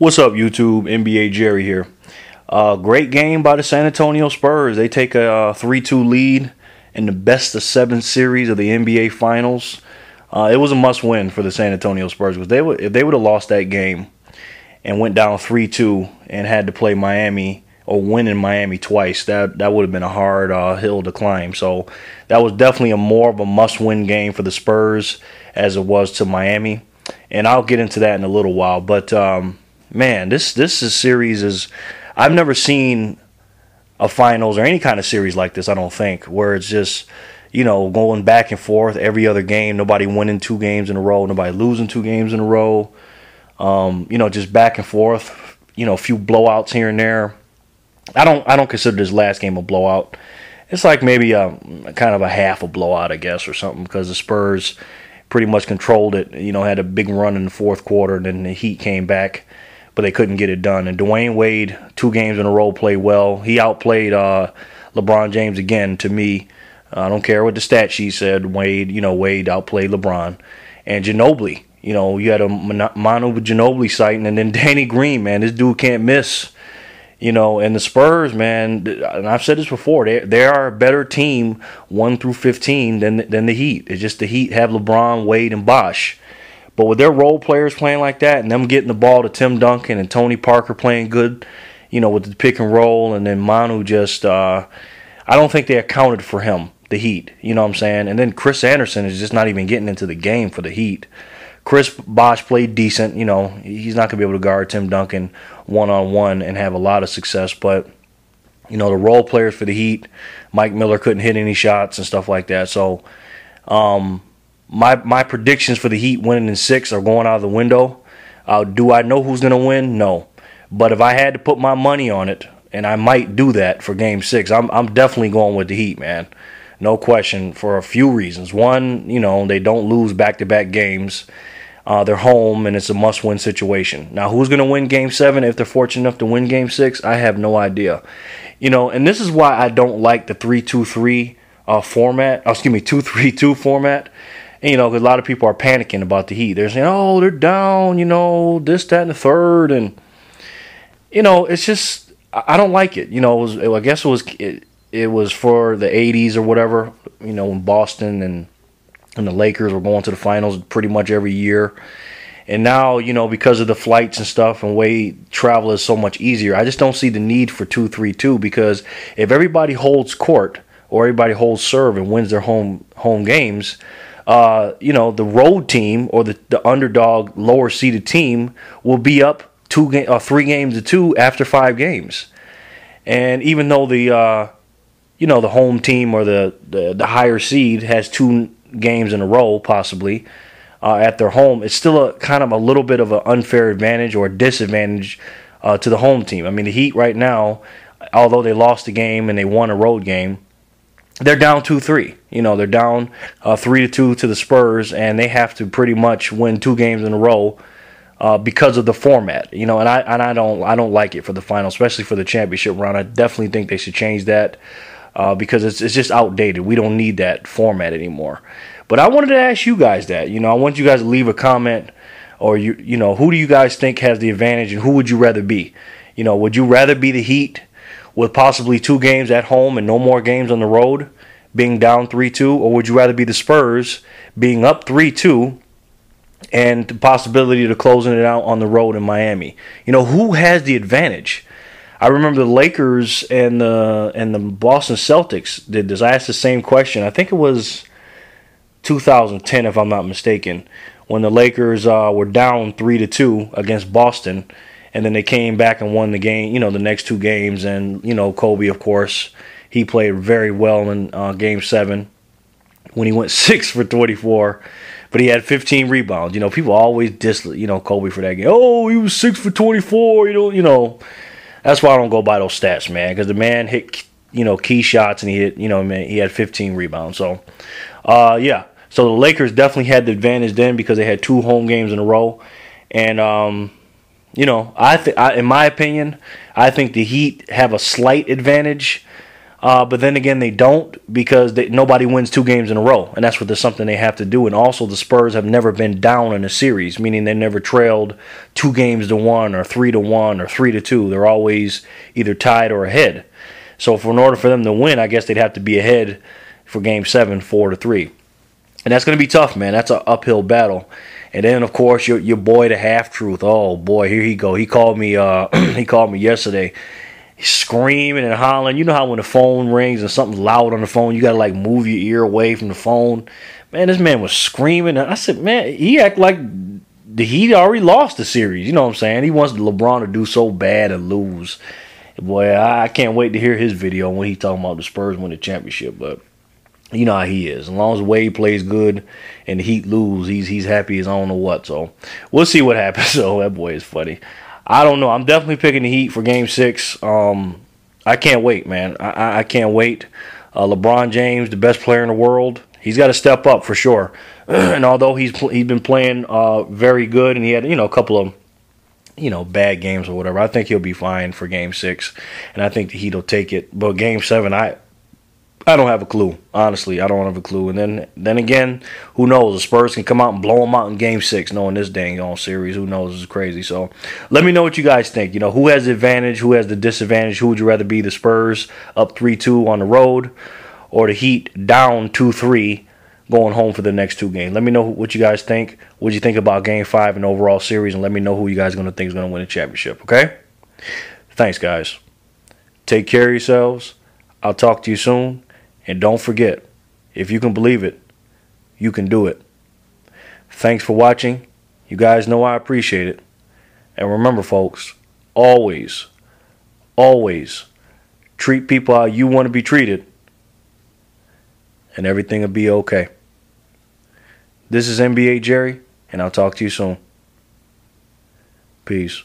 What's up, YouTube? NBA Jerry here. Great game by the San Antonio Spurs. They take a 3-2 lead in the best of 7 series of the NBA Finals. It was a must-win for the San Antonio Spurs because if they would have lost that game and went down 3-2 and had to play Miami or win in Miami twice, that would have been a hard hill to climb. So that was definitely more of a must-win game for the Spurs as it was to Miami. And I'll get into that in a little while. But man, this series is, I've never seen a finals or any kind of series like this, I don't think, where it's just, going back and forth every other game, nobody winning 2 games in a row, nobody losing 2 games in a row, just back and forth, a few blowouts here and there. I don't consider this last game a blowout. It's like maybe a kind of a half a blowout, I guess, or something, because the Spurs pretty much controlled it, had a big run in the fourth quarter, and then the Heat came back, but they couldn't get it done. And Dwayne Wade, 2 games in a row, played well. He outplayed LeBron James again, to me. I don't care what the stat sheet said. Wade outplayed LeBron. And Ginobili, you had a Manu Ginobili sighting, and then Danny Green, man, this dude can't miss. And the Spurs, man, and I've said this before, they are a better team 1 through 15 than the Heat. It's just the Heat have LeBron, Wade, and Bosh. But with their role players playing like that and them getting the ball to Tim Duncan and Tony Parker playing good, with the pick and roll, and then Manu just, I don't think they accounted for him, the Heat. You know what I'm saying? And then Chris Anderson is just not even getting into the game for the Heat. Chris Bosh played decent. He's not going to be able to guard Tim Duncan one-on-one and have a lot of success. But, the role players for the Heat, Mike Miller couldn't hit any shots and stuff like that. So, my predictions for the Heat winning in 6 are going out of the window. Do I know who's going to win? No. But if I had to put my money on it, and I might do that for Game 6, I'm definitely going with the Heat, man. No question, for a few reasons. One, they don't lose back-to-back games. They're home, and it's a must-win situation. Now, who's going to win Game 7 if they're fortunate enough to win Game 6? I have no idea. And this is why I don't like the 3-2-3 format. 2-3-2 format. And, because a lot of people are panicking about the Heat. They're saying, oh, they're down, this, that, and the third. And, it's just, I don't like it. I guess it was for the 80s or whatever, when Boston and the Lakers were going to the finals pretty much every year. And now, because of the flights and stuff and way travel is so much easier, I just don't see the need for 2-3-2, because if everybody holds court or everybody holds serve and wins their home games, the road team or the underdog lower seeded team will be up 3 games to 2 after 5 games. And even though the home team or the higher seed has 2 games in a row possibly at their home, it's still a kind of a little bit of an unfair advantage or a disadvantage to the home team. I mean, the Heat right now, although they lost the game and they won a road game, they're down 2-3. They're down 3-2 to the Spurs, and they have to pretty much win 2 games in a row because of the format. And I don't like it for the final, especially for the championship round. I definitely think they should change that. Because it's just outdated. We don't need that format anymore. But I wanted to ask you guys that. I want you guys to leave a comment, or who do you guys think has the advantage, and who would you rather be? Would you rather be the Heat with possibly 2 games at home and no more games on the road, being down 3-2, or would you rather be the Spurs being up 3-2 and the possibility of closing it out on the road in Miami? Who has the advantage? I remember the Lakers and the Boston Celtics did this. I asked the same question. I think it was 2010, if I'm not mistaken, when the Lakers were down 3-2 against Boston, and then they came back and won the game. The next 2 games, and Kobe, of course, he played very well in Game 7 when he went 6 for 24. But he had 15 rebounds. People always diss Kobe for that game. Oh, he was 6 for 24. That's why I don't go by those stats, man, because the man hit, key shots, and he hit, he had 15 rebounds. So, yeah. So the Lakers definitely had the advantage then because they had 2 home games in a row. And, in my opinion, I think the Heat have a slight advantage But then again, they don't because nobody wins 2 games in a row, and that's something they have to do. And also, the Spurs have never been down in a series, meaning they never trailed 2 games to 1 or 3-1 or 3-2. They're always either tied or ahead. So, in order for them to win, I guess they'd have to be ahead for Game 7, 4-3, and that's going to be tough, man. That's an uphill battle. And then, of course, your boy, the Half Truth. Oh boy, here he go. He called me. He called me yesterday. Screaming and hollering. You know how when the phone rings and something's loud on the phone, you gotta like move your ear away from the phone. Man, this man was screaming. And I said, man, he act like he already lost the series. You know what I'm saying? He wants LeBron to do so bad and lose. Boy, I can't wait to hear his video when he talking about the Spurs win the championship. But you know how he is. As long as Wade plays good and the Heat lose, he's happy as I don't know what. So we'll see what happens. So that boy is funny. I don't know. I'm definitely picking the Heat for Game 6. I can't wait, man. I can't wait. LeBron James, the best player in the world, he's got to step up for sure. And although he's been playing very good, and he had a couple of bad games or whatever, I think he'll be fine for Game 6, and I think the Heat will take it. But Game 7, I don't have a clue. Honestly, I don't have a clue. And then again, who knows? The Spurs can come out and blow them out in Game 6, knowing this dang on series. Who knows? It's crazy. So let me know what you guys think. Who has the advantage? Who has the disadvantage? Who would you rather be? The Spurs up 3-2 on the road, or the Heat down 2-3 going home for the next 2 games? Let me know what you guys think. What you think about Game 5 and overall series, and let me know who you guys are going to think is going to win the championship. Okay? Thanks, guys. Take care of yourselves. I'll talk to you soon. And don't forget, if you can believe it, you can do it. Thanks for watching. You guys know I appreciate it. And remember, folks, always, always treat people how you want to be treated, and everything will be okay. This is NBA Jerry, and I'll talk to you soon. Peace.